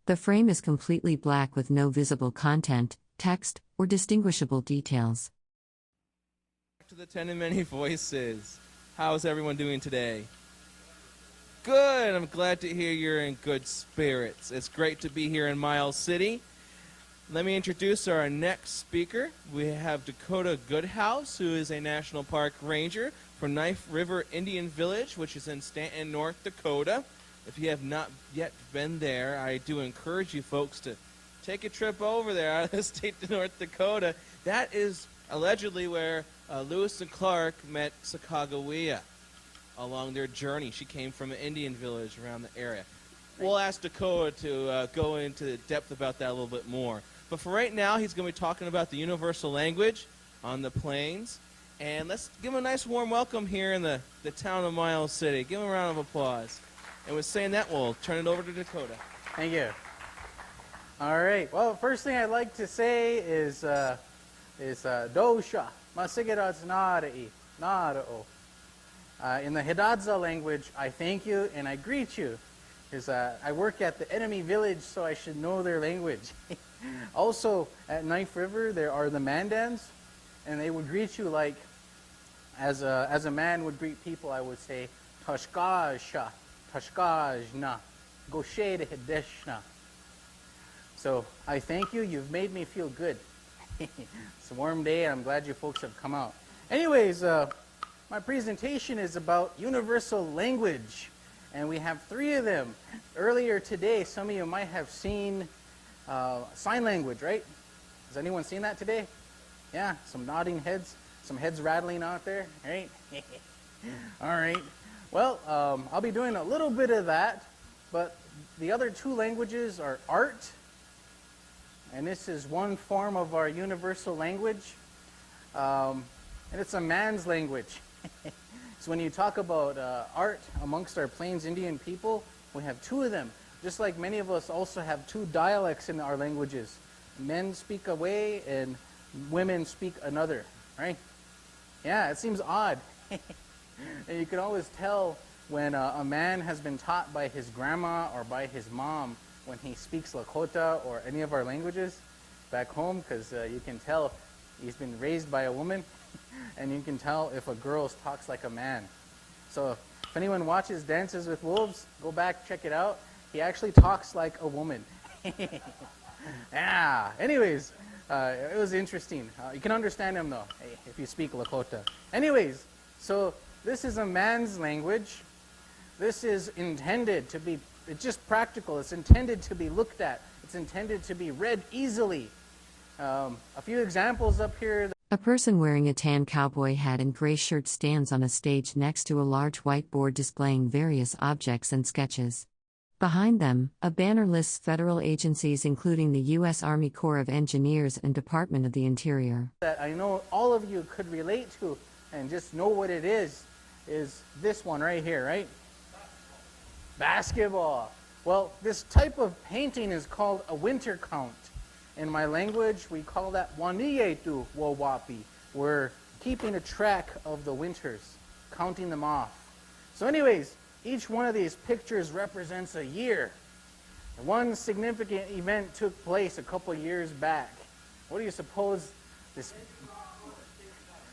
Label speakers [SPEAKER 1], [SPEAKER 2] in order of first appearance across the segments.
[SPEAKER 1] The frame is completely black with no visible content, text, or distinguishable details.
[SPEAKER 2] Back to the 10 and many voices. How's everyone doing today? Good. I'm glad to hear you're in good spirits. It's great to be here in Miles City. Let me introduce our next speaker. We have Dakota Goodhouse, who is a National Park Ranger for Knife River Indian Village, which is in Stanton, North Dakota. If you have not yet been there, I do encourage you folks to take a trip over there out of the state to North Dakota. That is allegedly where Lewis and Clark met Sacagawea along their journey. She came from an Indian village around the area. We'll ask Dakota to go into depth about that a little bit more. But for right now, he's going to be talking about the universal language on the plains. And let's give him a nice warm welcome here in the town of Miles City. Give him a round of applause. And with saying that, we'll turn it over to Dakota.
[SPEAKER 3] Thank you. All right. Well, first thing I'd like to say is dosha masigiraz nara'i nara'o. In the Hidatsa language, I thank you and I greet you. Because I work at the enemy village, so I should know their language. Also, at Knife River, there are the Mandans, and they would greet you like, as a man would greet people, I would say, Tashkasha, Tashkajna, Goshe de Hideshna. So, I thank you. You've made me feel good. It's a warm day, and I'm glad you folks have come out. Anyways, my presentation is about universal language, and we have 3 of them. Earlier today, some of you might have seen sign language, right? Has anyone seen that today? Yeah, some nodding heads, some heads rattling out there, right? All right. Well, I'll be doing a little bit of that, but the other 2 languages are art, and this is one form of our universal language, and it's a man's language. So when you talk about art amongst our Plains Indian people, we have 2 of them. Just like many of us also have 2 dialects in our languages. Men speak a way and women speak another, right? Yeah, it seems odd. And you can always tell when a man has been taught by his grandma or by his mom when he speaks Lakota or any of our languages back home, because you can tell he's been raised by a woman. And you can tell if a girl talks like a man. So if anyone watches Dances with Wolves, go back, check it out. He actually talks like a woman. Yeah. Anyways, it was interesting. You can understand him, though, if you speak Lakota. Anyways, so this is a man's language. This is intended to be, it's just practical. It's intended to be looked at. It's intended to be read easily. A few examples up here.
[SPEAKER 1] A person wearing a tan cowboy hat and gray shirt stands on a stage next to a large whiteboard displaying various objects and sketches. Behind them, a banner lists federal agencies including the U.S. Army Corps of Engineers and Department of the Interior.
[SPEAKER 3] That I know all of you could relate to and just know what it is this one right here, right? Basketball. Well, this type of painting is called a winter count. In my language, we call that waniyetu wawapi. We're keeping a track of the winters, counting them off. So anyways, each one of these pictures represents a year. One significant event took place a couple years back. What do you suppose this...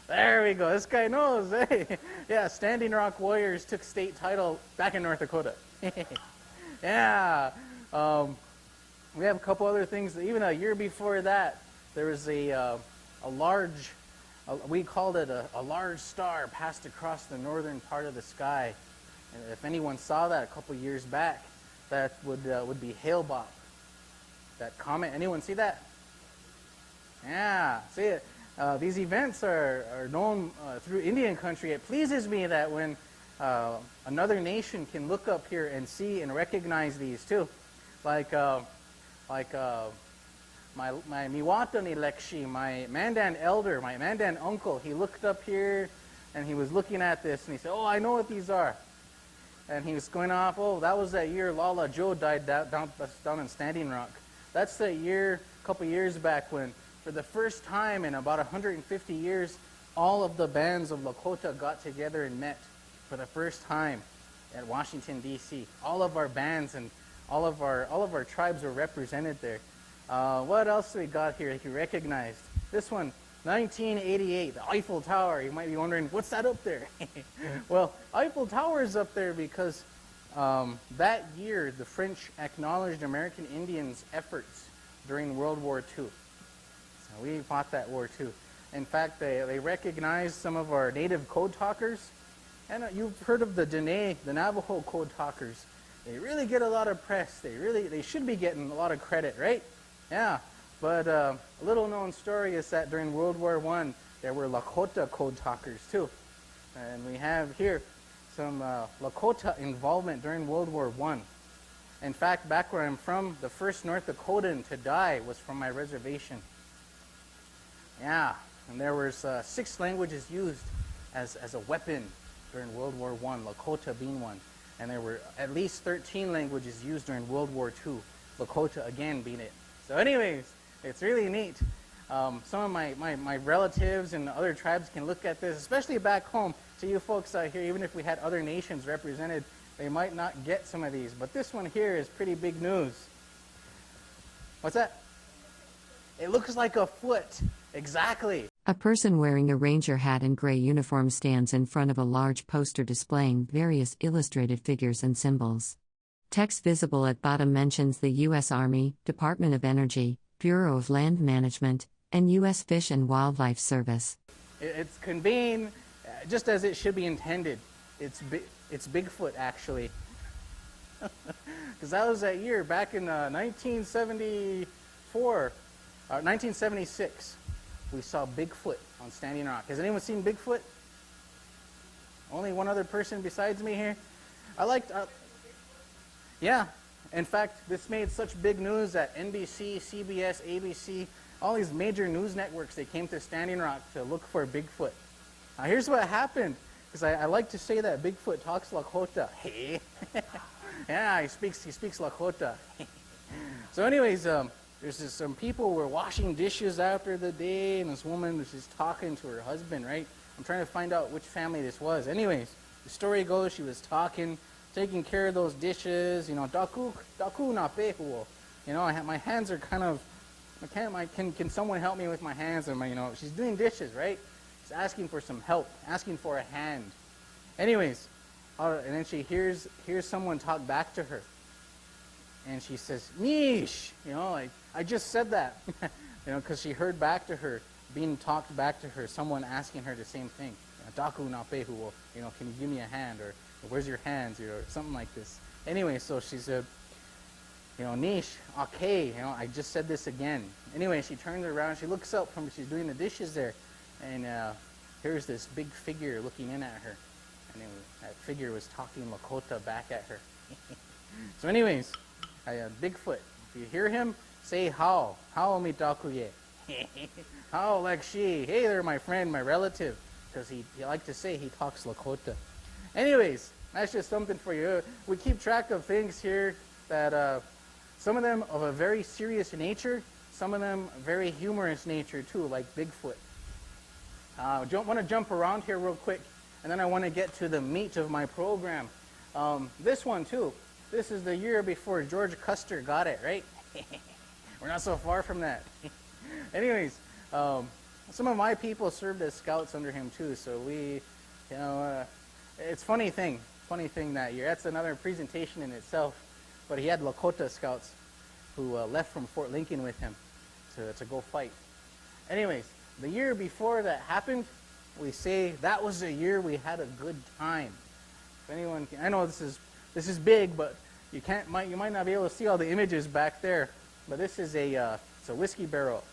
[SPEAKER 3] There we go. This guy knows. Hey. Yeah, Standing Rock Warriors took state title back in North Dakota. Yeah. We have a couple other things. Even a year before that, there was a large, we called it a large star passed across the northern part of the sky. And if anyone saw that a couple years back, that would be Hale-Bopp. That comet. Anyone see that? Yeah. See it. These events are known through Indian country. It pleases me that when another nation can look up here and see and recognize these too, like my Miwatani Lekshi, my Mandan elder, my Mandan uncle, he looked up here and he was looking at this and he said, "Oh, I know what these are." And he was going off, "Oh, that was that year Lala Joe died down in Standing Rock. That's that year, a couple years back when, for the first time in about 150 years, all of the bands of Lakota got together and met for the first time at Washington, D.C. All of our bands and all of our tribes were represented there. What else do we got here that you recognized? This one, 1988, the Eiffel Tower. You might be wondering, what's that up there? Well, Eiffel Tower is up there because that year the French acknowledged American Indians' efforts during World War II. So we fought that war too. In fact, they recognized some of our native code talkers. And you've heard of the Dene, the Navajo code talkers. They really get a lot of press. They should be getting a lot of credit, right? Yeah. But a little known story is that during World War I, there were Lakota code talkers too. And we have here some Lakota involvement during World War I. In fact, back where I'm from, the first North Dakotan to die was from my reservation. Yeah, and there was 6 languages used as a weapon during World War I, Lakota being one. And there were at least 13 languages used during World War II, Lakota again being it. So anyways, it's really neat. Some of my relatives and other tribes can look at this, especially back home. To you folks out here, even if we had other nations represented, they might not get some of these. But this one here is pretty big news. What's that? It looks like a foot. Exactly.
[SPEAKER 1] A person wearing a ranger hat and gray uniform stands in front of a large poster displaying various illustrated figures and symbols. Text visible at bottom mentions the U.S. Army, Department of Energy, Bureau of Land Management, and U.S. Fish and Wildlife Service.
[SPEAKER 3] It's conveying just as it should be intended. It's Bigfoot, actually. Because that was that year, back in 1976. We saw Bigfoot on Standing Rock. Has anyone seen Bigfoot? Only one other person besides me here? Yeah. In fact, this made such big news that NBC, CBS, ABC, all these major news networks, they came to Standing Rock to look for Bigfoot. Now here's what happened, because I like to say that Bigfoot talks Lakota. Hey. Yeah, he speaks Lakota. So anyways, there's some people were washing dishes after the day, and this woman was just talking to her husband, right? I'm trying to find out which family this was. Anyways, the story goes, she was talking, taking care of those dishes, daku na pehuo. My hands are kind of, can someone help me with my hands? And she's doing dishes, right? She's asking for some help, asking for a hand. Anyways, and then she hears someone talk back to her. And she says, Nish, I just said that, because she heard back to her, being talked back to her, someone asking her the same thing. Daku na pehuo, can you give me a hand? Or where's your hands? Or something like this. Anyway, so she said, Nish, okay, I just said this again. Anyway, she turns around, she looks up from, she's doing the dishes there, and here's this big figure looking in at her. And that figure was talking Lakota back at her. So anyways, Bigfoot, if you hear him, say how mitakuye. How like she, hey there my friend, my relative, because he like to say he talks Lakota. Anyways, that's just something for you. We keep track of things here that some of them of a very serious nature, some of them very humorous nature too, like Bigfoot. I want to jump around here real quick, and then I want to get to the meat of my program. This one too. This is the year before George Custer got it, right? We're not so far from that. Anyways, some of my people served as scouts under him too, so we, it's funny thing that year. That's another presentation in itself. But he had Lakota scouts who left from Fort Lincoln with him to go fight. Anyways, the year before that happened, we say that was the year we had a good time. If anyone can, I know this is big, but you might not be able to see all the images back there. But this is it's a whiskey barrel.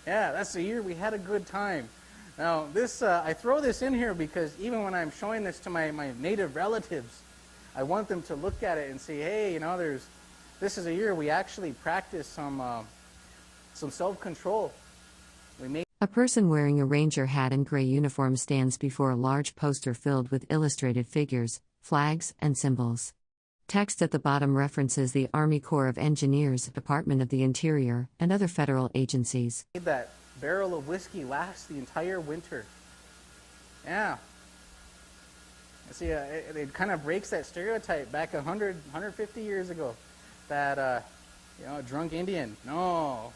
[SPEAKER 3] Yeah, that's the year we had a good time. Now this I throw this in here because even when I'm showing this to my native relatives, I want them to look at it and say, hey, this is a year we actually practice some self-control.
[SPEAKER 1] A person wearing a ranger hat and gray uniform stands before a large poster filled with illustrated figures, flags, and symbols. Text at the bottom references the Army Corps of Engineers, Department of the Interior, and other federal agencies.
[SPEAKER 3] That barrel of whiskey lasts the entire winter. Yeah. See, it kind of breaks that stereotype back 100, 150 years ago that, drunk Indian. No.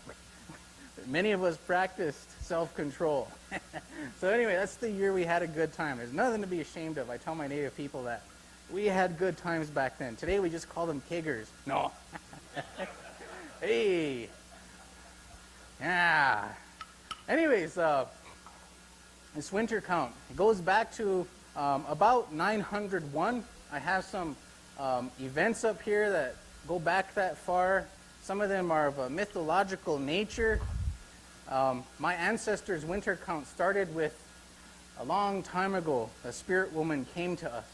[SPEAKER 3] Many of us practiced self-control. So anyway, that's the year we had a good time. There's nothing to be ashamed of. I tell my native people that. We had good times back then. Today we just call them keggers. No. Hey. Yeah. Anyways, this winter count, it goes back to about 901. I have some events up here that go back that far. Some of them are of a mythological nature. My ancestors' winter count started with a long time ago. A spirit woman came to us.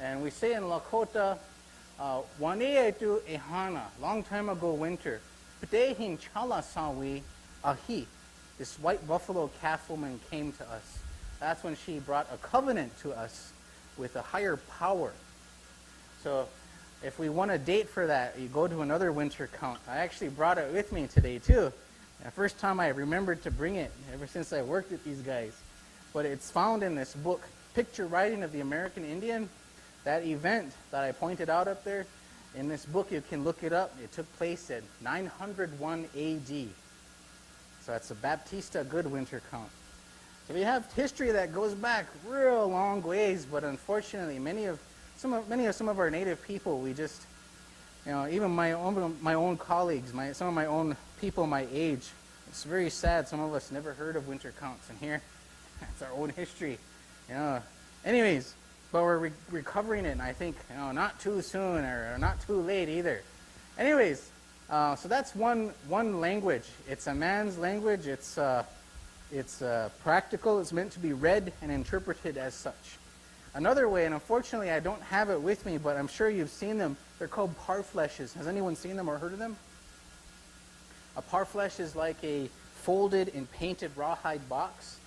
[SPEAKER 3] And we say in Lakota, Waneetu ehana, long time ago winter. Ptehin chala sawi ahi. This white buffalo calf woman came to us. That's when she brought a covenant to us with a higher power. So if we want a date for that, you go to another winter count. I actually brought it with me today too. The first time I remembered to bring it ever since I worked with these guys. But it's found in this book, Picture Writing of the American Indian. That event that I pointed out up there, in this book you can look it up. It took place at 901 AD. So that's a Baptista good winter count. So we have history that goes back real long ways, but unfortunately some of our native people, we just, even my own colleagues, some of my own people my age, it's very sad. Some of us never heard of winter counts, and here, that's our own history. Anyways, but we're recovering it, and I think not too soon or not too late either. Anyways, so that's one language. It's a man's language. It's practical. It's meant to be read and interpreted as such. Another way, and unfortunately I don't have it with me, but I'm sure you've seen them. They're called parfleches. Has anyone seen them or heard of them? A parfleche is like a folded and painted rawhide box.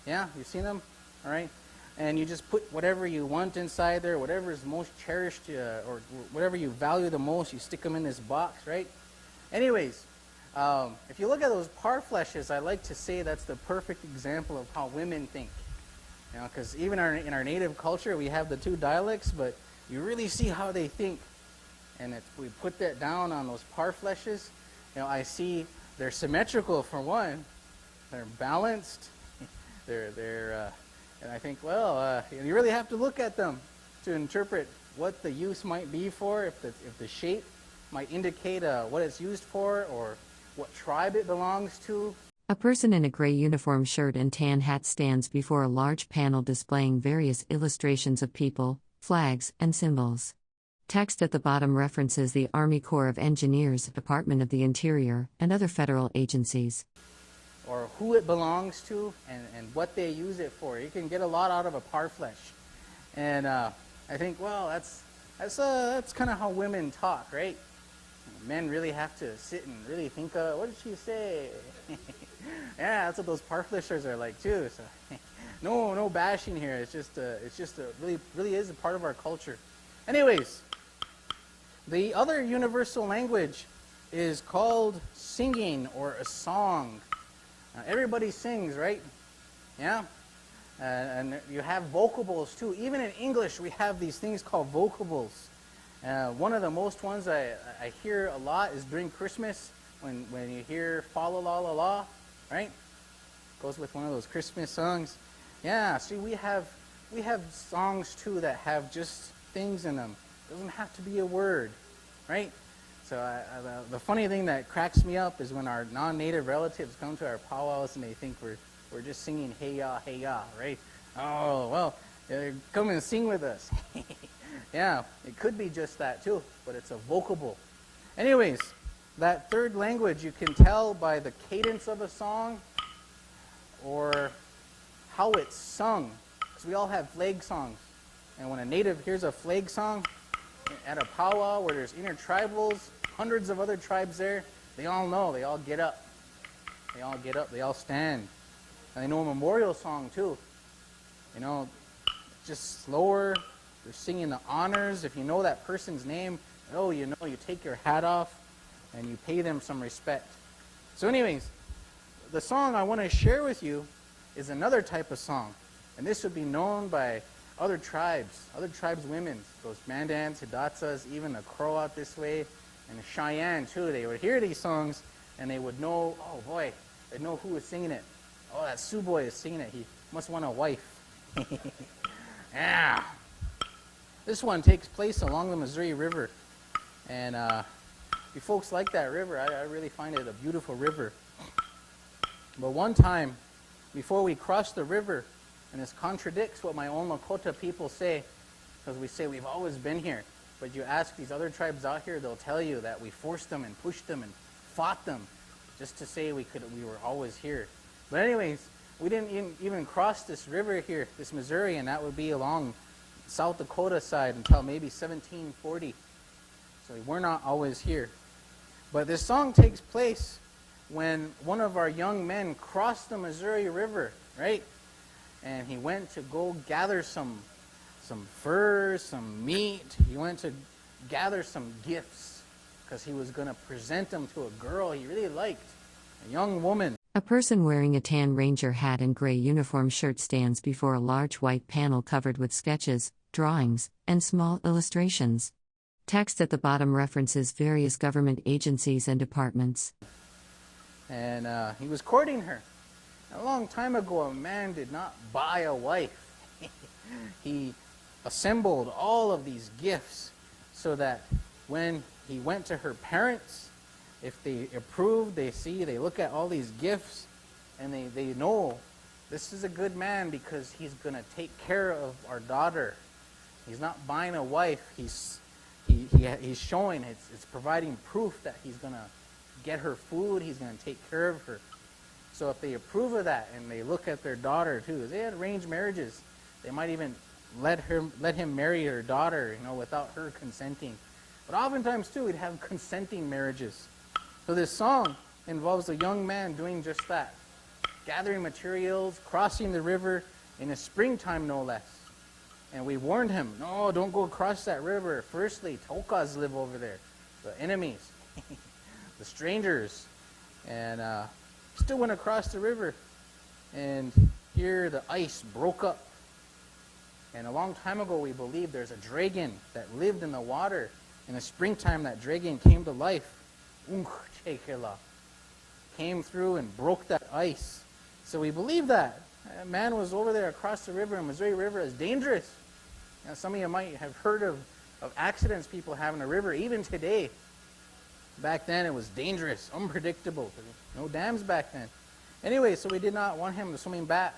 [SPEAKER 3] Yeah, you've seen them? All right. And you just put whatever you want inside there, whatever is most cherished or whatever you value the most, you stick them in this box, right? Anyways, if you look at those parfleches, I like to say that's the perfect example of how women think. Because even in our native culture, we have the two dialects, but you really see how they think. And if we put that down on those parfleches, I see they're symmetrical for one. They're balanced. And I think, you really have to look at them to interpret what the use might be for, if the shape might indicate what it's used for or what tribe it belongs to.
[SPEAKER 1] A person in a gray uniform shirt and tan hat stands before a large panel displaying various illustrations of people, flags, and symbols. Text at the bottom references the Army Corps of Engineers, Department of the Interior, and other federal agencies.
[SPEAKER 3] Or who it belongs to and what they use it for. You can get a lot out of a parfleche. And I think, that's kind of how women talk, right? Men really have to sit and really think, what did she say? Yeah, that's what those parfleches are like too. So no bashing here. It's just really is a part of our culture. Anyways, the other universal language is called singing or a song. Everybody sings, right? Yeah? And you have vocables too. Even in English, we have these things called vocables. One of the most ones I hear a lot is during Christmas when you hear fa la la la la, right? Goes with one of those Christmas songs. Yeah, see, we have songs too that have just things in them. It doesn't have to be a word, right? So the funny thing that cracks me up is when our non-native relatives come to our powwows and they think we're just singing hey ya, right? Oh, well, come and sing with us. Yeah, it could be just that too, but it's a vocable. Anyways, that third language you can tell by the cadence of a song or how it's sung. Because we all have flag songs. And when a native hears a flag song at a powwow where there's intertribals, hundreds of other tribes there, they all know, they all get up. They all get up, they all stand. And they know a memorial song too. Just slower. They're singing the honors. If you know that person's name, you take your hat off and you pay them some respect. So anyways, the song I want to share with you is another type of song. And this would be known by other tribes women, those Mandans, Hidatsas, even the Crow out this way, and the Cheyenne too. They would hear these songs and they would know, oh boy, they'd know who was singing it. Oh, that Sioux boy is singing it. He must want a wife. Yeah. This one takes place along the Missouri River. And you folks like that river. I really find it a beautiful river. But one time, before we crossed the river, and this contradicts what my own Lakota people say, because we say we've always been here. But you ask these other tribes out here, they'll tell you that we forced them and pushed them and fought them just to say we were always here. But anyways, we didn't even cross this river here, this Missouri, and that would be along South Dakota side until maybe 1740. So we were not always here. But this song takes place when one of our young men crossed the Missouri River, right? And he went to go gather some fur, some meat. He went to gather some gifts because he was going to present them to a girl he really liked, a young woman.
[SPEAKER 1] A person wearing a tan ranger hat and gray uniform shirt stands before a large white panel covered with sketches, drawings, and small illustrations. Text at the bottom references various government agencies and departments.
[SPEAKER 3] And he was courting her. A long time ago, a man did not buy a wife. He assembled all of these gifts so that when he went to her parents, if they approve, they look at all these gifts, and they know this is a good man because he's going to take care of our daughter. He's not buying a wife. He's showing, it's providing proof that he's going to get her food, he's going to take care of her. So if they approve of that and they look at their daughter too, they had arranged marriages. They might even let him marry her daughter, without her consenting. But oftentimes too, we'd have consenting marriages. So this song involves a young man doing just that, gathering materials, crossing the river in the springtime, no less. And we warned him, no, don't go across that river. Firstly, Tokas live over there, the enemies, the strangers. And still went across the river, and here the ice broke up. And a long time ago, we believed there's a dragon that lived in the water. In the springtime, that dragon came to life. Came through and broke that ice. So we believe that. A man was over there across the river, and Missouri River is dangerous. Now, some of you might have heard of accidents people have in the river, even today. Back then, it was dangerous, unpredictable. No dams back then. Anyway, so we did not want him to swim back.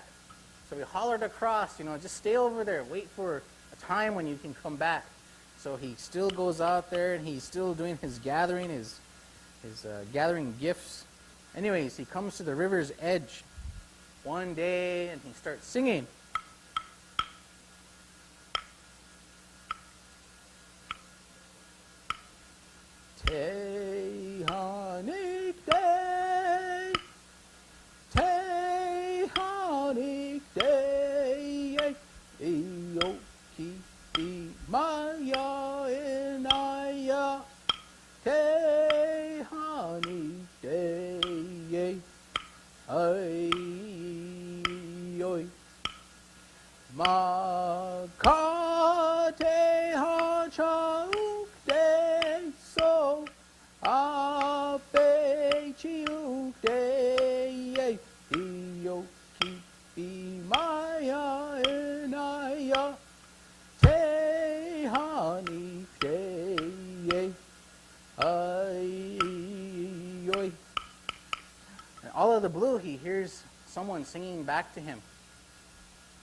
[SPEAKER 3] So we hollered across, just stay over there. Wait for a time when you can come back. So he still goes out there, and he's still doing his gathering, his gathering gifts. Anyways, he comes to the river's edge one day, and he starts singing. Tehanik day, Tehanik day, Eoki Maya Inaya, Tehanik day, Ay, Makate Hachauk day, so Ape Chiuk day, Eoki Maya Inaya, Tehani day, Ay, and all of the blue, he hears someone singing back to him.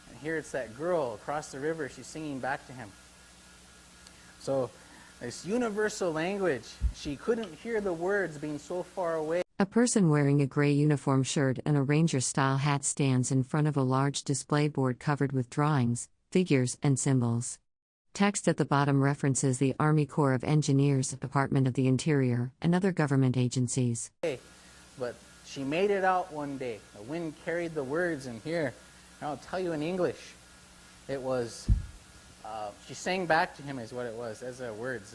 [SPEAKER 3] And here it's that girl across the river, she's singing back to him. So this universal language, she couldn't hear the words being so far away.
[SPEAKER 1] A person wearing a gray uniform shirt and a ranger-style hat stands in front of a large display board covered with drawings, figures, and symbols. Text at the bottom references the Army Corps of Engineers, Department of the Interior, and other government agencies.
[SPEAKER 3] But she made it out one day. The wind carried the words in here. And I'll tell you in English. It was, she sang back to him is what it was, as the words.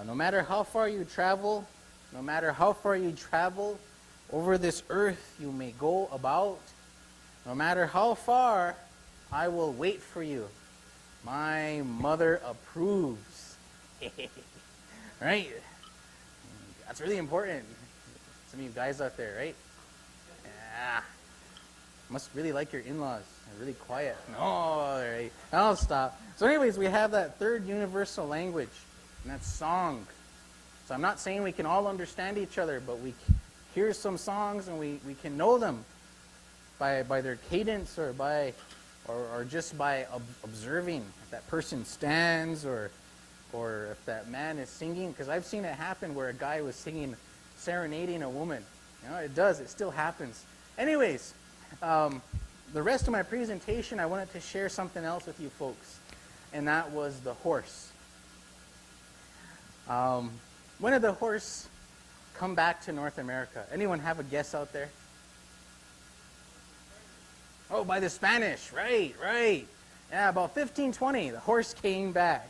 [SPEAKER 3] No matter how far you travel, over this earth you may go about. No matter how far, I will wait for you. My mother approves. Right? That's really important. Some of you guys out there, right? Yeah. Must really like your in-laws. They're really quiet. No, all right. I'll stop. So anyways, we have that third universal language, and that's song. So I'm not saying we can all understand each other, but we hear some songs and we can know them by their cadence or just by observing if that person stands or if that man is singing. Because I've seen it happen where a guy was singing, serenading a woman. You know, it does. It still happens. Anyways, the rest of my presentation, I wanted to share something else with you folks, and that was the horse. When did the horse come back to North America? Anyone have a guess out there? Oh, by the Spanish. Right. Yeah, about 1520, the horse came back.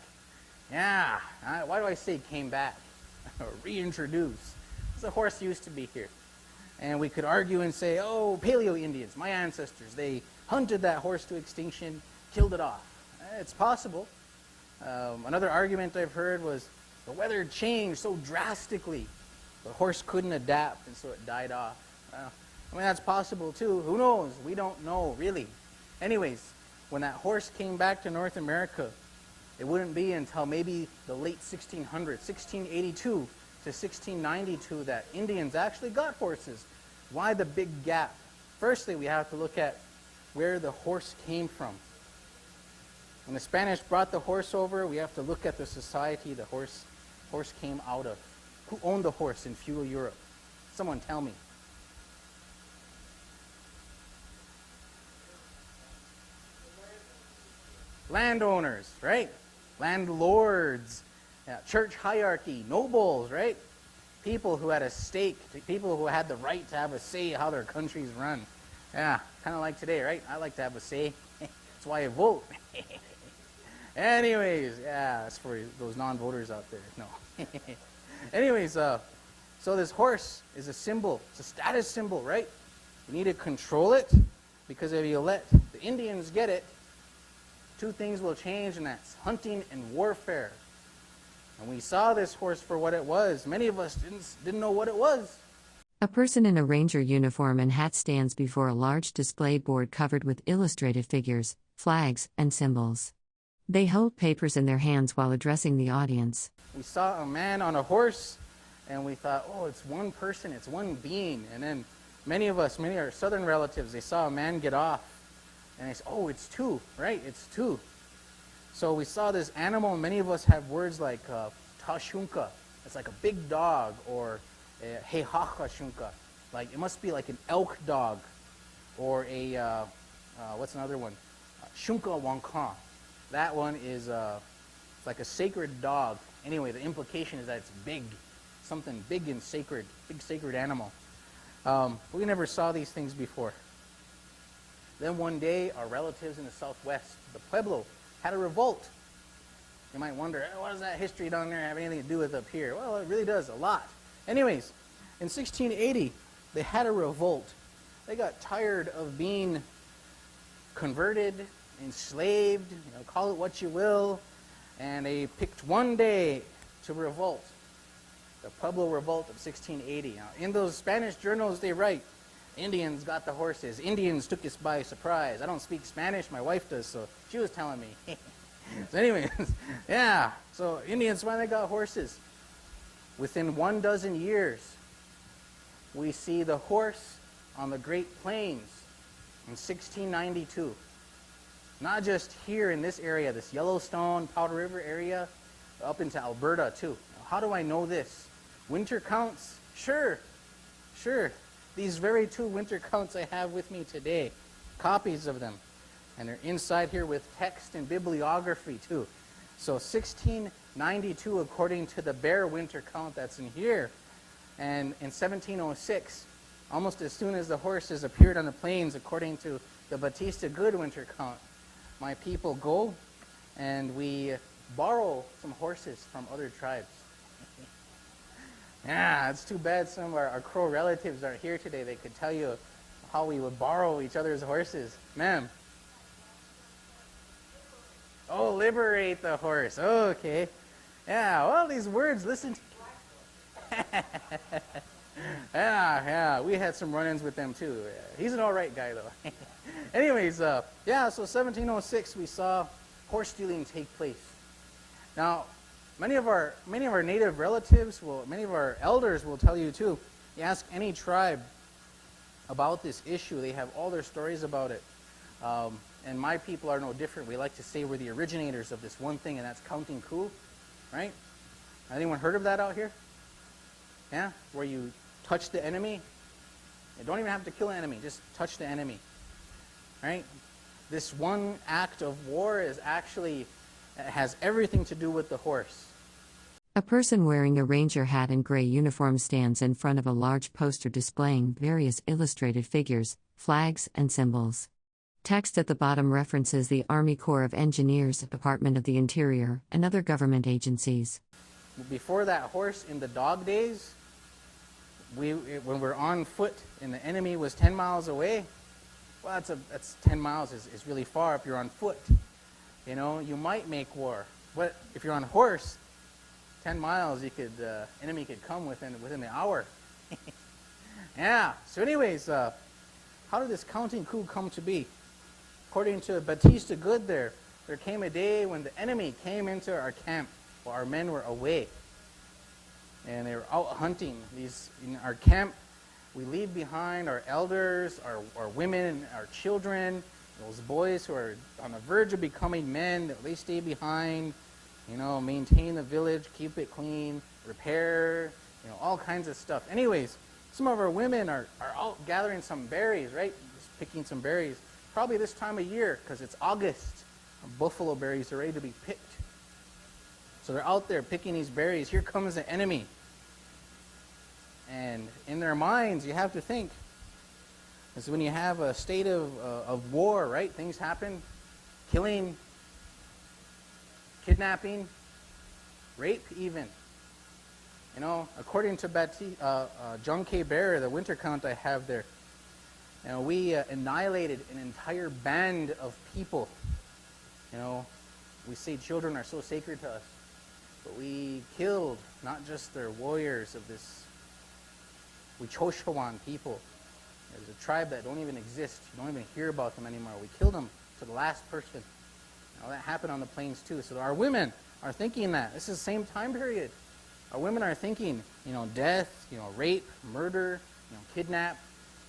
[SPEAKER 3] Yeah. Why do I say came back? Reintroduced. The horse used to be here. And we could argue and say, oh, Paleo Indians, my ancestors, they hunted that horse to extinction, killed it off. It's possible. Another argument I've heard was the weather changed so drastically, the horse couldn't adapt, and so it died off. I mean, that's possible too. Who knows? We don't know, really. Anyways, when that horse came back to North America, it wouldn't be until maybe the late 1600s, 1682 to 1692, that Indians actually got horses. Why the big gap? Firstly, we have to look at where the horse came from. When the Spanish brought the horse over, we have to look at the society the horse came out of. Who owned the horse in feudal Europe? Someone tell me. Landowners, right? Landlords, church hierarchy, nobles, right? People who had a stake, people who had the right to have a say how their countries run. Yeah, kind of like today, right? I like to have a say. That's why I vote. Anyways, yeah, that's for those non-voters out there. No. Anyways, so this horse is a symbol. It's a status symbol, right? You need to control it, because if you let the Indians get it, two things will change, and that's hunting and warfare. And we saw this horse for what it was. Many of us didn't know what it was.
[SPEAKER 1] A person in a ranger uniform and hat stands before a large display board covered with illustrated figures, flags, and symbols. They hold papers in their hands while addressing the audience.
[SPEAKER 3] We saw a man on a horse, and we thought, oh, it's one person, it's one being. And then many of our southern relatives, they saw a man get off, and they said, oh, it's two, right? It's two. So we saw this animal, and many of us have words like tashunka, it's like a big dog, or heihachashunka, like it must be like an elk dog, or a, what's another one? Shunka wankan. That one is it's like a sacred dog. Anyway, the implication is that it's big, something big and sacred, big sacred animal. We never saw these things before. Then one day, our relatives in the southwest, the Pueblo, had a revolt. You might wonder, what does that history down there have anything to do with up here? Well, it really does, a lot. Anyways, in 1680, they had a revolt. They got tired of being converted, enslaved, call it what you will, and they picked one day to revolt. The Pueblo Revolt of 1680. Now, in those Spanish journals, they write, Indians got the horses. Indians took us by surprise. I don't speak Spanish. My wife does, so she was telling me. So anyways, yeah. So Indians finally got horses. Within 12 years, we see the horse on the Great Plains in 1692. Not just here in this area, this Yellowstone, Powder River area, up into Alberta too. How do I know this? Winter counts? Sure. These very two winter counts I have with me today, copies of them. And they're inside here with text and bibliography too. So 1692, according to the Bear winter count that's in here. And in 1706, almost as soon as the horses appeared on the plains, according to the Batista Good winter count, my people go and we borrow some horses from other tribes. Yeah, it's too bad some of our Crow relatives aren't here today. They could tell you how we would borrow each other's horses. Ma'am. Oh, liberate the horse. Okay. Yeah, well, these words, listen to... yeah, we had some run-ins with them too. He's an all right guy, though. Anyways, yeah, so 1706, we saw horse stealing take place. Now, many of our native relatives, many of our elders will tell you too. You ask any tribe about this issue, they have all their stories about it. And my people are no different. We like to say we're the originators of this one thing, and that's counting coup, right? Anyone heard of that out here? Yeah, where you touch the enemy. You don't even have to kill an enemy, just touch the enemy, right? This one act of war has everything to do with the horse.
[SPEAKER 1] A person wearing a ranger hat and gray uniform stands in front of a large poster displaying various illustrated figures, flags, and symbols. Text at the bottom references the Army Corps of Engineers, Department of the Interior, and other government agencies.
[SPEAKER 3] Before that horse, in the dog days, when we're on foot and the enemy was 10 miles away, well, that's 10 miles is really far if you're on foot. You know, you might make war. But if you're on horse, 10 miles, enemy could come within the hour. Yeah. So anyways, how did this counting coup come to be? According to Batista Good there came a day when the enemy came into our camp while our men were away. And they were out hunting. In our camp, we leave behind our elders, our women, our children, those boys who are on the verge of becoming men. They stay behind, maintain the village, keep it clean, repair, all kinds of stuff. Anyways, some of our women are out gathering some berries, right? Just picking some berries. Probably this time of year, because it's August. Buffalo berries are ready to be picked. So they're out there picking these berries. Here comes the enemy. And in their minds, you have to think, is when you have a state of war, right? Things happen. Killing, kidnapping, rape even. According to John K. Bear, the winter count I have there, we annihilated an entire band of people. We say children are so sacred to us, but we killed not just their warriors of this Wichoshawan people. There's a tribe that don't even exist. You don't even hear about them anymore. We killed them to the last person. That happened on the plains too. So our women are thinking that. This is the same time period. Our women are thinking, death, rape, murder, kidnap.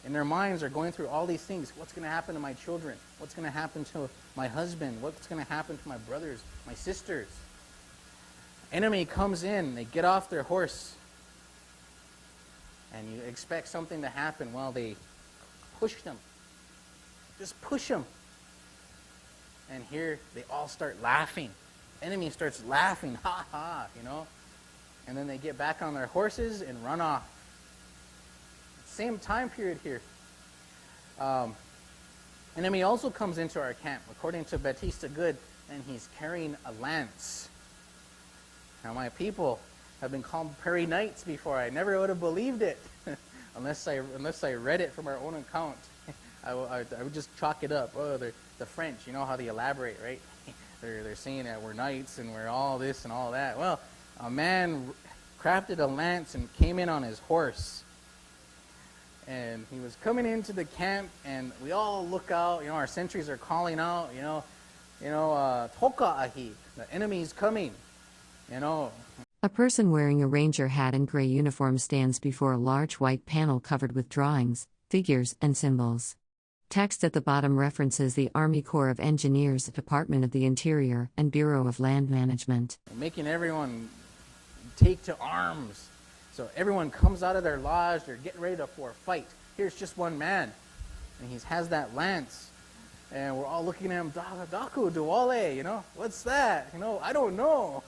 [SPEAKER 3] In their minds are going through all these things. What's going to happen to my children? What's going to happen to my husband? What's going to happen to my brothers, my sisters? Enemy comes in. They get off their horse. And you expect something to happen. Well, they push them. Just push them. And here they all start laughing. Enemy starts laughing. Ha ha, And then they get back on their horses and run off. Same time period here. Enemy also comes into our camp, according to Batista Good, and he's carrying a lance. Now my people have been called Prairie Knights before. I never would have believed it, unless I read it from our own account. I would just chalk it up. Oh, they're the French. You know how they elaborate, right? They're saying that we're knights and we're all this and all that. Well, a man crafted a lance and came in on his horse. And he was coming into the camp, and we all look out. Our sentries are calling out. Toka'ahi, the enemy's coming.
[SPEAKER 1] A person wearing a ranger hat and gray uniform stands before a large white panel covered with drawings, figures, and symbols. Text at the bottom references the Army Corps of Engineers, Department of the Interior, and Bureau of Land Management.
[SPEAKER 3] Making everyone take to arms. So everyone comes out of their lodge, they're getting ready for a fight. Here's just one man, and he has that lance. And we're all looking at him, Daku, Duwale, what's that? I don't know.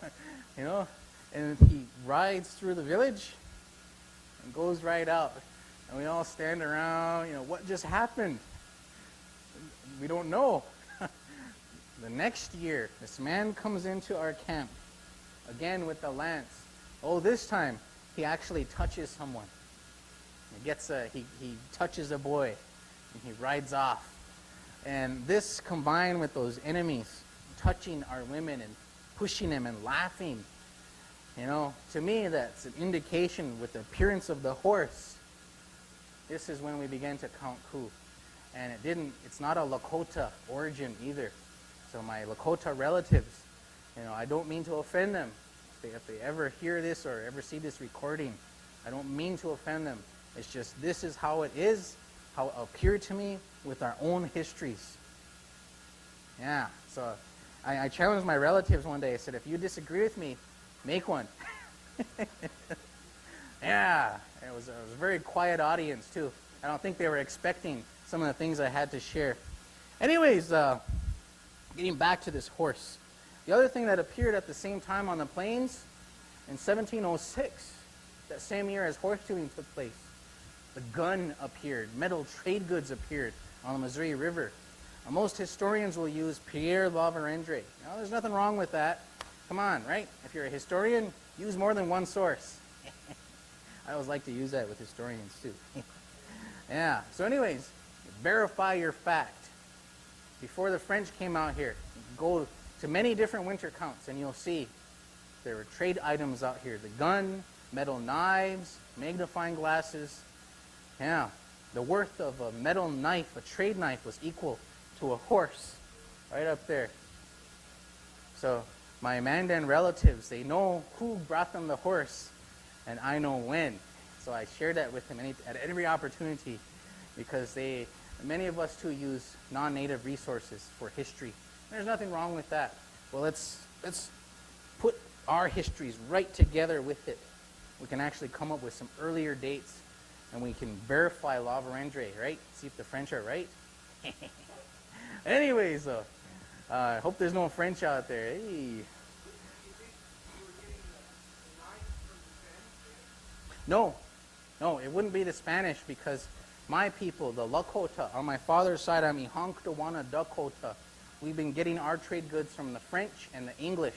[SPEAKER 3] And he rides through the village and goes right out. And we all stand around, what just happened? We don't know. The next year, this man comes into our camp, again with the lance. Oh, this time, he actually touches someone. He touches a boy, and he rides off. And this, combined with those enemies touching our women and pushing them and laughing. You know, to me, that's an indication with the appearance of the horse. This is when we began to count coup. And it's not a Lakota origin either. So my Lakota relatives, you know, I don't mean to offend them. If they ever hear this or ever see this recording, I don't mean to offend them. It's just this is how it is, how it appeared to me with our own histories. Yeah, so I challenged my relatives one day. I said, if you disagree with me, make one. Yeah, it was a very quiet audience too. I don't think they were expecting some of the things I had to share. Anyways, getting back to this horse. The other thing that appeared at the same time on the plains, in 1706, that same year as horse dealing took place, the gun appeared. Metal trade goods appeared on the Missouri River. Most historians will use Pierre La Vérendrye. Now, there's nothing wrong with that. Come on, right? If you're a historian, use more than one source. I always like to use that with historians too. Yeah, so anyways, verify your fact. Before the French came out here, go to many different winter counts and you'll see there were trade items out here. The gun, metal knives, magnifying glasses. Yeah, the worth of a metal knife, a trade knife, was equal to a horse. Right up there. So my Mandan relatives, they know who brought them the horse, and I know when. So I share that with them at every opportunity, because many of us too use non-native resources for history. There's nothing wrong with that. Well, let's put our histories right together with it. We can actually come up with some earlier dates, and we can verify La Vérendrye, right? See if the French are right. Anyways, I hope there's no French out there. Hey. No, it wouldn't be the Spanish, because my people, the Lakota, on my father's side, I'm Ihanktawana Dakota. We've been getting our trade goods from the French and the English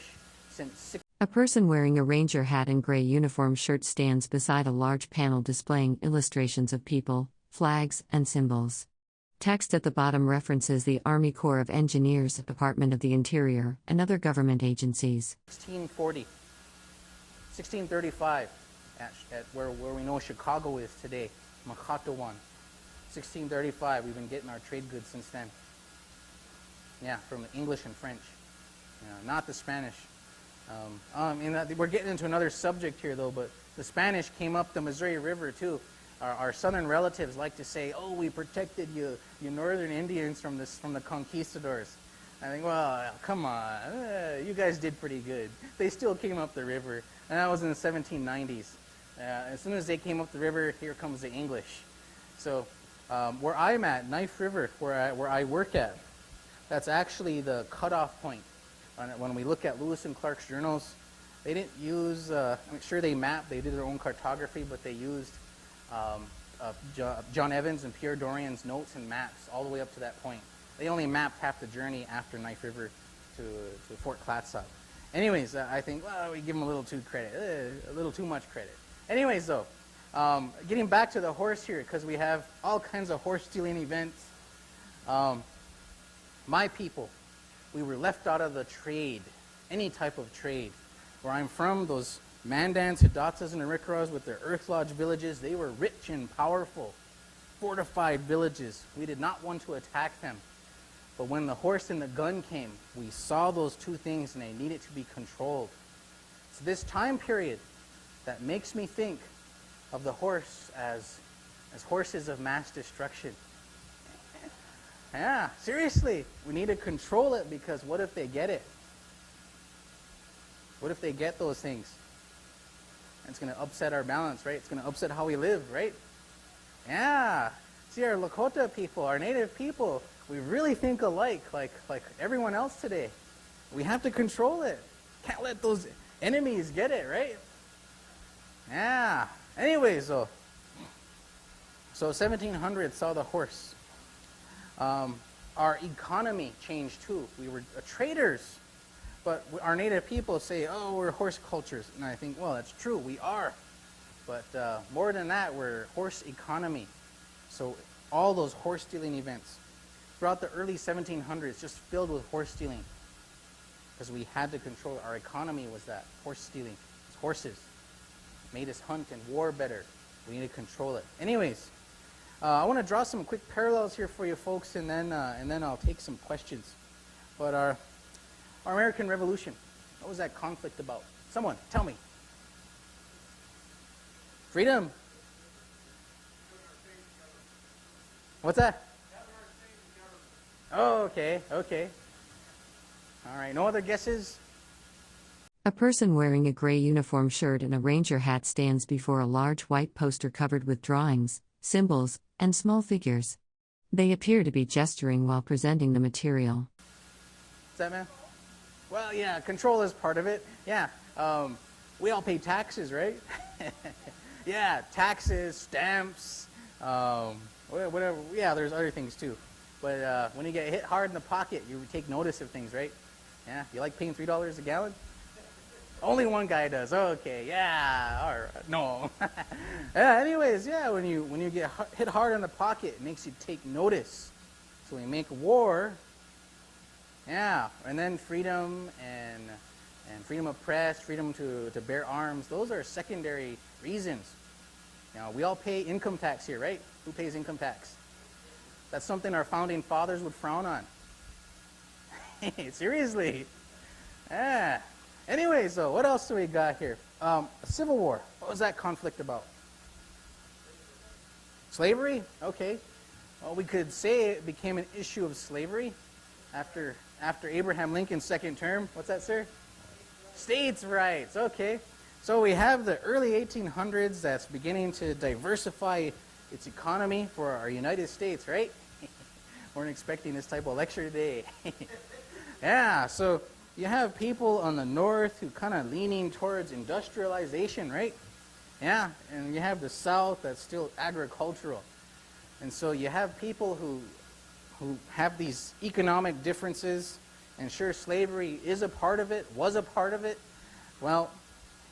[SPEAKER 3] since
[SPEAKER 1] A person wearing a ranger hat and gray uniform shirt stands beside a large panel displaying illustrations of people, flags, and symbols. Text at the bottom references the Army Corps of Engineers, Department of the Interior, and other government agencies.
[SPEAKER 3] 1640, 1635, at where we know Chicago is today, Makatawan. 1635, we've been getting our trade goods since then. Yeah, from the English and French, not the Spanish. We're getting into another subject here, though, but the Spanish came up the Missouri River, too. Our southern relatives like to say, oh, we protected you northern Indians from the conquistadors. I think, well, come on, you guys did pretty good. They still came up the river, and that was in the 1790s. As soon as they came up the river, here comes the English. So where I'm at, Knife River, where I work at, that's actually the cutoff point. When we look at Lewis and Clark's journals, they didn't use, I'm sure they mapped, they did their own cartography, but they used John Evans and Pierre Dorian's notes and maps all the way up to that point. They only mapped half the journey after Knife River to Fort Clatsop. Anyways, I think, well, we give them a little too much credit. Anyways, though, getting back to the horse here, because we have all kinds of horse stealing events. My people, we were left out of the trade, any type of trade. Where I'm from, those Mandans, Hidatsas, and Arikaras with their Earth Lodge villages, they were rich and powerful, fortified villages. We did not want to attack them. But when the horse and the gun came, we saw those two things and they needed to be controlled. It's this time period that makes me think of the horse as horses of mass destruction. Yeah, seriously, we need to control it, because what if they get it? What if they get those things? It's going to upset our balance, right? It's going to upset how we live, right? Yeah. See, our Lakota people, our native people, we really think alike, like everyone else today. We have to control it. Can't let those enemies get it, right? Yeah. Anyways, so 1700 saw the horse. Our economy changed too. We were traders. But our native people say, oh, we're horse cultures. And I think, well, that's true, we are. But more than that, we're horse economy. So all those horse stealing events throughout the early 1700s, just filled with horse stealing. because we had to control. Our economy was that horse stealing. It's horses made us hunt and war better. We need to control it. Anyways, I want to draw some quick parallels here for you folks, and then I'll take some questions. But our American Revolution, what was that conflict about? Someone tell me. Freedom. What's that? Oh, okay. All right, no other guesses?
[SPEAKER 1] A person wearing a gray uniform shirt and a ranger hat stands before a large white poster covered with drawings, symbols, and small figures. They appear to be gesturing while presenting the material.
[SPEAKER 3] Is that, man? Well, yeah, control is part of it. Yeah, we all pay taxes, right? Yeah, taxes, stamps, whatever. Yeah, there's other things too. But when you get hit hard in the pocket, you take notice of things, right? Yeah, you like paying $3 a gallon? Only one guy does. Okay, yeah, all right. No. Yeah, anyways, yeah, when you get hit hard in the pocket, it makes you take notice. So we make war. Yeah, and then freedom and freedom of press, freedom to bear arms. Those are secondary reasons. Now, we all pay income tax here, right? Who pays income tax? That's something our founding fathers would frown on. Seriously. Yeah. Anyways, though, what else do we got here? Civil War. What was that conflict about? Slavery? Okay. Well, we could say it became an issue of slavery after Abraham Lincoln's second term. What's that, sir? States' rights. Okay. So we have the early 1800s that's beginning to diversify its economy for our United States, right? Weren't expecting this type of lecture today. Yeah, so you have people on the north who kind of leaning towards industrialization, right? Yeah, and you have the south that's still agricultural. And so you have people who have these economic differences, and sure, slavery is a part of it, was a part of it. Well,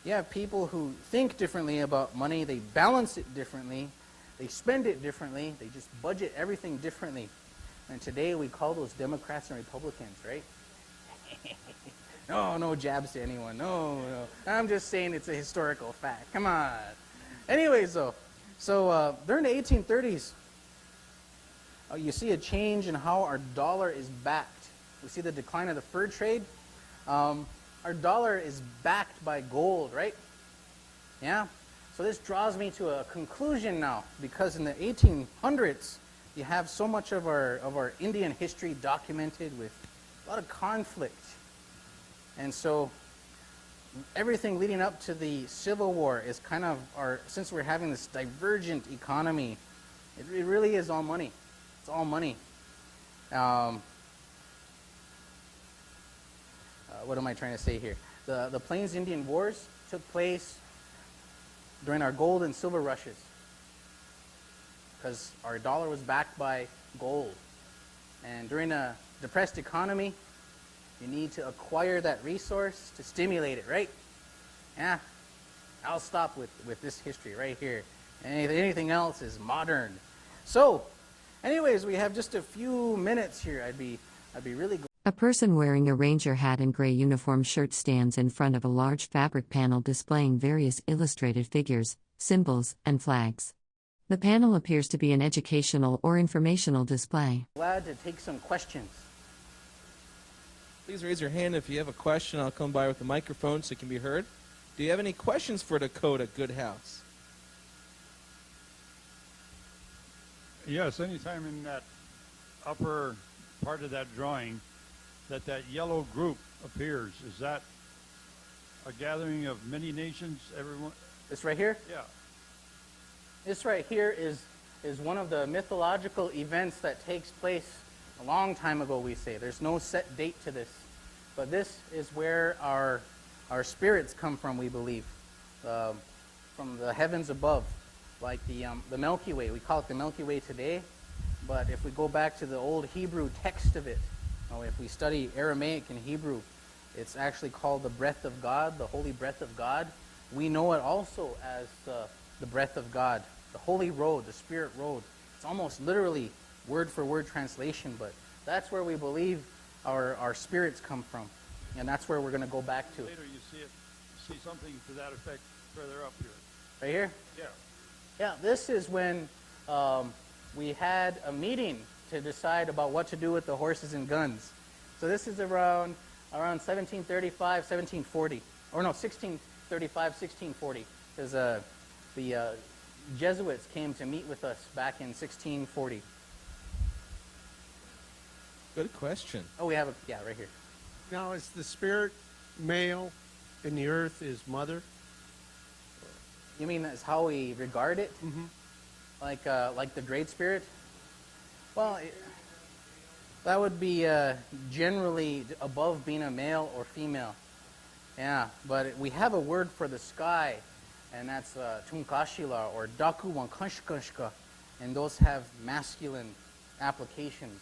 [SPEAKER 3] you have people who think differently about money, they balance it differently, they spend it differently, they just budget everything differently. And today we call those Democrats and Republicans, right? No jabs to anyone. No. I'm just saying it's a historical fact. Come on. Anyways, though, so during the 1830s, you see a change in how our dollar is backed. We see the decline of the fur trade. Our dollar is backed by gold, right? Yeah? So this draws me to a conclusion now, because in the 1800s, you have so much of our Indian history documented with a lot of conflict. And so everything leading up to the Civil War is kind of since we're having this divergent economy, it really is all money. It's all money. What am I trying to say here? The Plains Indian Wars took place during our gold and silver rushes, because our dollar was backed by gold. And during a depressed economy, you need to acquire that resource to stimulate it, right? Yeah. I'll stop with this history right here. Anything else is modern. So, anyways, we have just a few minutes here. I'd be really glad.
[SPEAKER 1] A person wearing a ranger hat and gray uniform shirt stands in front of a large fabric panel displaying various illustrated figures, symbols, and flags. The panel appears to be an educational or informational display.
[SPEAKER 3] Glad to take some questions.
[SPEAKER 2] Please raise your hand if you have a question. I'll come by with the microphone so it can be heard. Do you have any questions for Dakota Goodhouse?
[SPEAKER 4] Yes, anytime in that upper part of that drawing that yellow group appears, is that a gathering of many nations, everyone?
[SPEAKER 3] This right here?
[SPEAKER 4] Yeah.
[SPEAKER 3] This right here is one of the mythological events that takes place a long time ago, we say. There's no set date to this. But this is where our spirits come from, we believe, from the heavens above, like the Milky Way. We call it the Milky Way today, but if we go back to the old Hebrew text of it, if we study Aramaic and Hebrew, it's actually called the breath of God, the holy breath of God. We know it also as the breath of God, the holy road, the spirit road. It's almost literally word for word translation, but that's where we believe our spirits come from. And that's where we're going to go back to.
[SPEAKER 4] Later you see something to that effect further up here.
[SPEAKER 3] Right here?
[SPEAKER 4] Yeah.
[SPEAKER 3] Yeah, this is when we had a meeting to decide about what to do with the horses and guns. So this is around 1735, 1740. Or no, 1635, 1640. Because the Jesuits came to meet with us back in 1640.
[SPEAKER 2] Good question.
[SPEAKER 3] Oh, we have a, yeah, right here.
[SPEAKER 5] Now, is the spirit male and the earth is mother?
[SPEAKER 3] You mean that's how we regard it?
[SPEAKER 5] Mm-hmm.
[SPEAKER 3] Like the Great Spirit? Well, that would be generally above being a male or female. Yeah, but we have a word for the sky, and that's tunkashila or daku wankanshkashka, and those have masculine applications.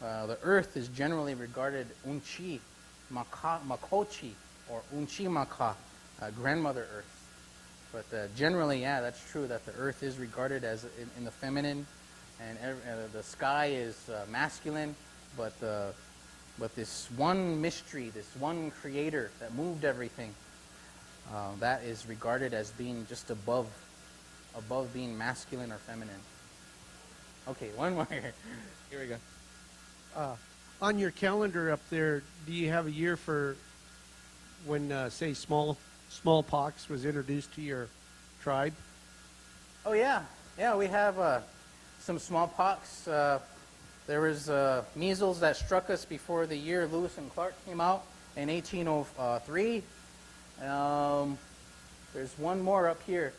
[SPEAKER 3] The earth is generally regarded unchi makochi or unchi maka, grandmother earth. But generally, yeah, that's true that the earth is regarded as in the feminine, and the sky is masculine. But this one mystery, this one creator that moved everything, that is regarded as being just above being masculine or feminine. Okay, one more.
[SPEAKER 2] Here we go.
[SPEAKER 5] On your calendar up there, do you have a year for when, say, smallpox was introduced to your tribe?
[SPEAKER 3] Oh yeah, we have some smallpox. There was measles that struck us before the year Lewis and Clark came out in 1803. There's one more up here.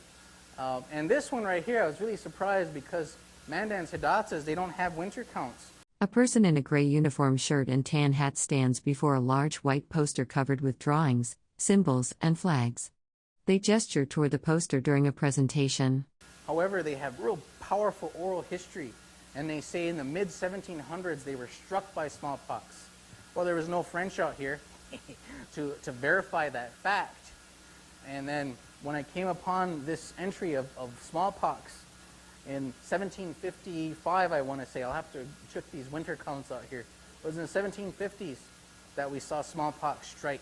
[SPEAKER 3] And this one right here, I was really surprised because Mandans Hidatsas, they don't have winter counts.
[SPEAKER 1] A person in a gray uniform shirt and tan hat stands before a large white poster covered with drawings, symbols, and flags. They gesture toward the poster during a presentation.
[SPEAKER 3] However, they have real powerful oral history, and they say in the mid-1700s they were struck by smallpox. Well, there was no French out here to verify that fact. And then when I came upon this entry of smallpox in 1755, I want to say, I'll have to check these winter counts out here. It was in the 1750s that we saw smallpox strike.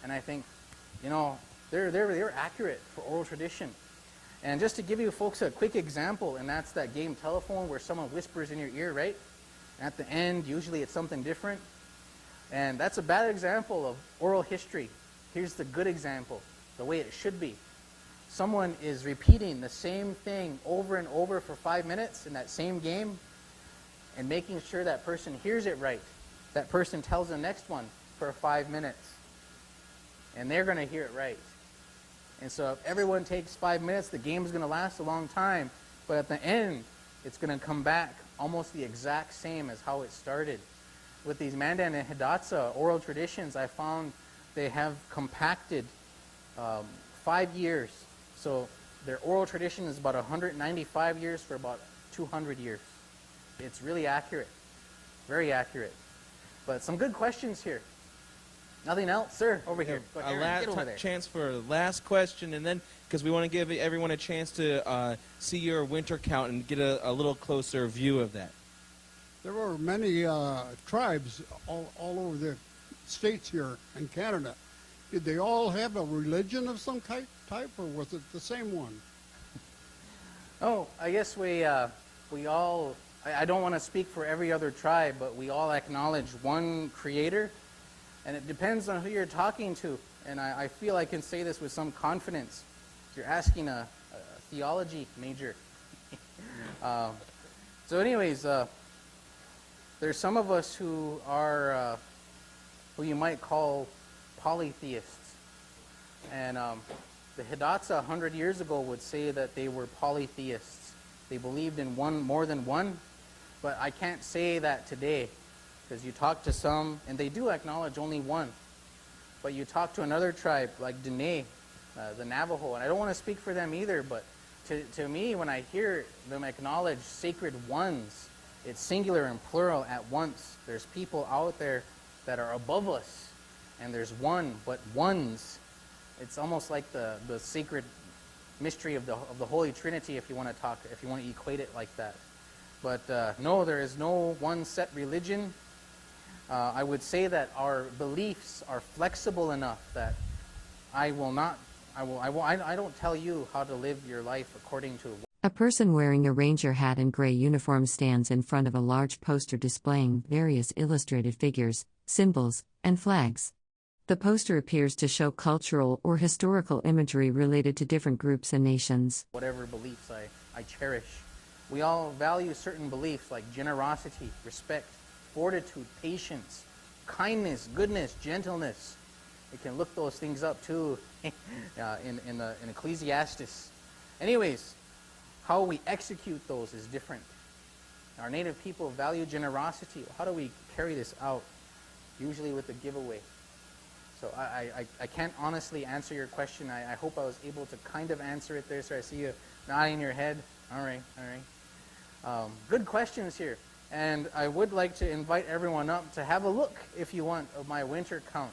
[SPEAKER 3] And I think, you know, they're accurate for oral tradition. And just to give you folks a quick example, and that's that game telephone where someone whispers in your ear, right? At the end, usually it's something different. And that's a bad example of oral history. Here's the good example, the way it should be. Someone is repeating the same thing over and over for 5 minutes in that same game and making sure that person hears it right. That person tells the next one for 5 minutes. And they're going to hear it right. And so if everyone takes 5 minutes, the game is going to last a long time. But at the end, it's going to come back almost the exact same as how it started. With these Mandan and Hidatsa oral traditions, I found they have compacted 5 years. So their oral tradition is about 195 years for about 200 years. It's really accurate, very accurate. But some good questions here. Nothing else, sir? Over here. Go ahead, Aaron, get over there.
[SPEAKER 2] Chance for a last question, and then because we want to give everyone a chance to see your winter count and get a little closer view of that.
[SPEAKER 6] There were many tribes all over the states here in Canada. Did they all have a religion of some type, or was it the same one?
[SPEAKER 3] Oh, I guess we all, I don't want to speak for every other tribe, but we all acknowledge one creator, and it depends on who you're talking to. And I feel I can say this with some confidence. You're asking a theology major. So anyways, there's some of us who are, who you might call polytheists. And the Hidatsa 100 years ago would say that they were polytheists. They believed in one more than one, but I can't say that today because you talk to some, and they do acknowledge only one. But you talk to another tribe like Dene, the Navajo, and I don't want to speak for them either, but to me, when I hear them acknowledge sacred ones, it's singular and plural at once. There's people out there that are above us, and there's one, but ones. It's almost like the sacred mystery of the Holy Trinity, if you want to equate it like that. But no, there is no one set religion. I would say that our beliefs are flexible enough that I don't tell you how to live your life according to.
[SPEAKER 1] A person wearing a ranger hat and gray uniform stands in front of a large poster displaying various illustrated figures, symbols, and flags. The poster appears to show cultural or historical imagery related to different groups and nations.
[SPEAKER 3] Whatever beliefs I cherish. We all value certain beliefs like generosity, respect, fortitude, patience, kindness, goodness, gentleness. You can look those things up too in Ecclesiastes. Anyways, how we execute those is different. Our native people value generosity. How do we carry this out? Usually with a giveaway. So I can't honestly answer your question. I hope I was able to kind of answer it there. So I see you nodding your head. All right. Good questions here. And I would like to invite everyone up to have a look, if you want, of my winter count.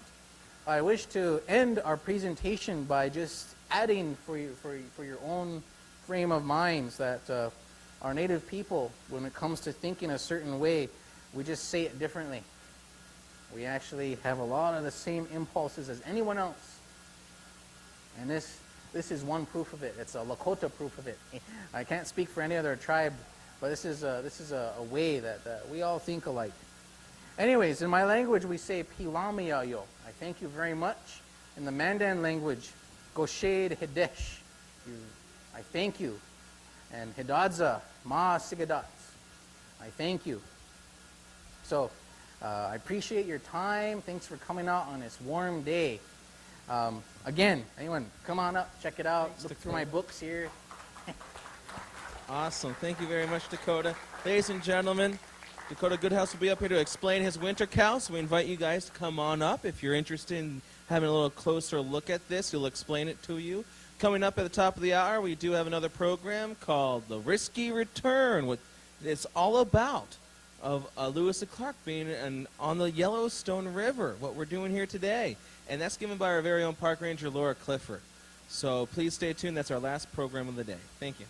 [SPEAKER 3] I wish to end our presentation by just adding for your own frame of minds that our native people, when it comes to thinking a certain way, we just say it differently. We actually have a lot of the same impulses as anyone else. And this is one proof of it. It's a Lakota proof of it. I can't speak for any other tribe, but this is a way that we all think alike. Anyways, in my language we say Pilamiyayo. I thank you very much. In the Mandan language, Goshed Hidesh. I thank you. And Hidadza Ma Sigadats. I thank you. So I appreciate your time. Thanks for coming out on this warm day. Again, anyone, come on up, check it out.
[SPEAKER 2] Thanks,
[SPEAKER 3] Look
[SPEAKER 2] Dakota.
[SPEAKER 3] through my books here.
[SPEAKER 2] Awesome. Thank you very much, Dakota. Ladies and gentlemen, Dakota Goodhouse will be up here to explain his winter cow, so we invite you guys to come on up. If you're interested in having a little closer look at this, he'll explain it to you. Coming up at the top of the hour, we do have another program called The Risky Return, what it's all about of Lewis Clark being on the Yellowstone River, what we're doing here today. And that's given by our very own park ranger, Laura Clifford. So please stay tuned. That's our last program of the day. Thank you.